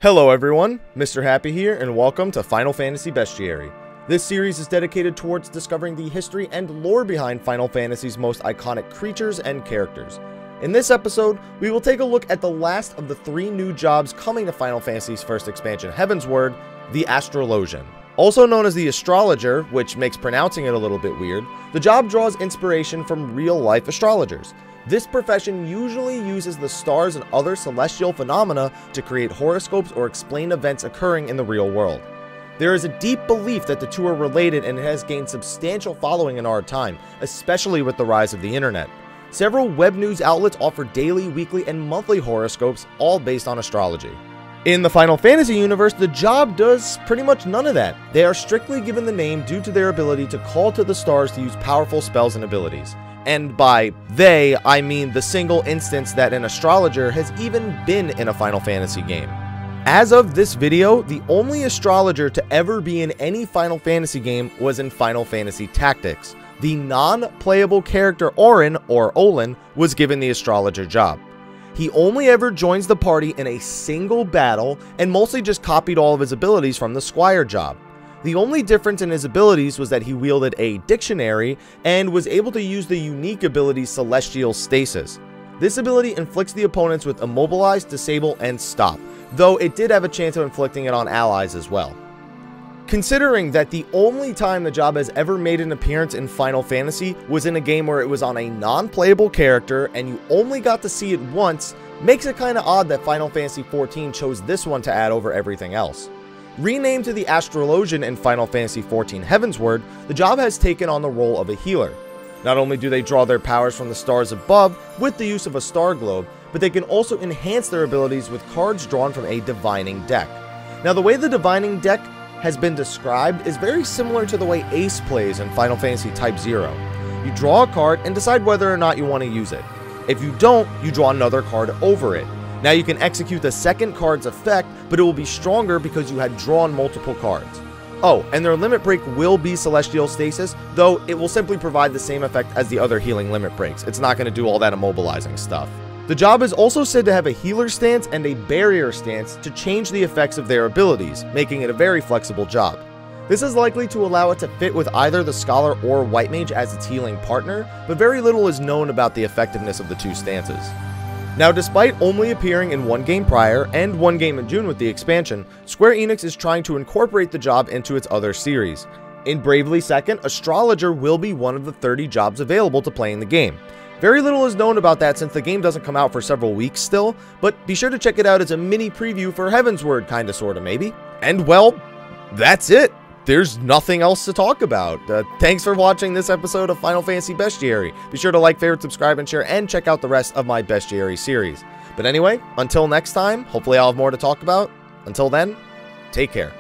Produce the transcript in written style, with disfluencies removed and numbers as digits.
Hello everyone, Mr. Happy here, and welcome to Final Fantasy Bestiary. This series is dedicated towards discovering the history and lore behind Final Fantasy's most iconic creatures and characters. In this episode, we will take a look at the last of the 3 new jobs coming to Final Fantasy's first expansion, Heavensward, the Astrologian. Also known as the Astrologer, which makes pronouncing it a little bit weird, the job draws inspiration from real-life astrologers. This profession usually uses the stars and other celestial phenomena to create horoscopes or explain events occurring in the real world. There is a deep belief that the two are related, and it has gained substantial following in our time, especially with the rise of the internet. Several web news outlets offer daily, weekly, and monthly horoscopes, all based on astrology. In the Final Fantasy universe, the job does pretty much none of that. They are strictly given the name due to their ability to call to the stars to use powerful spells and abilities. And by they, I mean the single instance that an astrologer has even been in a Final Fantasy game. As of this video, the only astrologer to ever be in any Final Fantasy game was in Final Fantasy Tactics. The non-playable character Auron, or Olin, was given the astrologer job. He only ever joins the party in a single battle and mostly just copied all of his abilities from the Squire job. The only difference in his abilities was that he wielded a dictionary and was able to use the unique ability Celestial Stasis. This ability inflicts the opponents with Immobilize, Disable, and Stop, though it did have a chance of inflicting it on allies as well. Considering that the only time the job has ever made an appearance in Final Fantasy was in a game where it was on a non-playable character and you only got to see it once, makes it kinda odd that Final Fantasy XIV chose this one to add over everything else. Renamed to the Astrologian in Final Fantasy XIV Heavensward, the job has taken on the role of a healer. Not only do they draw their powers from the stars above with the use of a star globe, but they can also enhance their abilities with cards drawn from a divining deck. Now, the way the divining deck has been described is very similar to the way Ace plays in Final Fantasy Type 0. You draw a card and decide whether or not you want to use it. If you don't, you draw another card over it. Now you can execute the second card's effect, but it will be stronger because you had drawn multiple cards. Oh, and their limit break will be Celestial Stasis, though it will simply provide the same effect as the other healing limit breaks. It's not going to do all that immobilizing stuff. The job is also said to have a healer stance and a barrier stance to change the effects of their abilities, making it a very flexible job. This is likely to allow it to fit with either the Scholar or White Mage as its healing partner, but very little is known about the effectiveness of the two stances. Now, despite only appearing in one game prior and one game in June with the expansion, Square Enix is trying to incorporate the job into its other series. In Bravely Second, Astrologer will be one of the 30 jobs available to play in the game. Very little is known about that since the game doesn't come out for several weeks still, but be sure to check it out as a mini preview for Heavensward, kinda sorta maybe. And well, that's it. There's nothing else to talk about. Thanks for watching this episode of Final Fantasy Bestiary. Be sure to like, favorite, subscribe, and share, and check out the rest of my Bestiary series. But anyway, until next time, hopefully I'll have more to talk about. Until then, take care.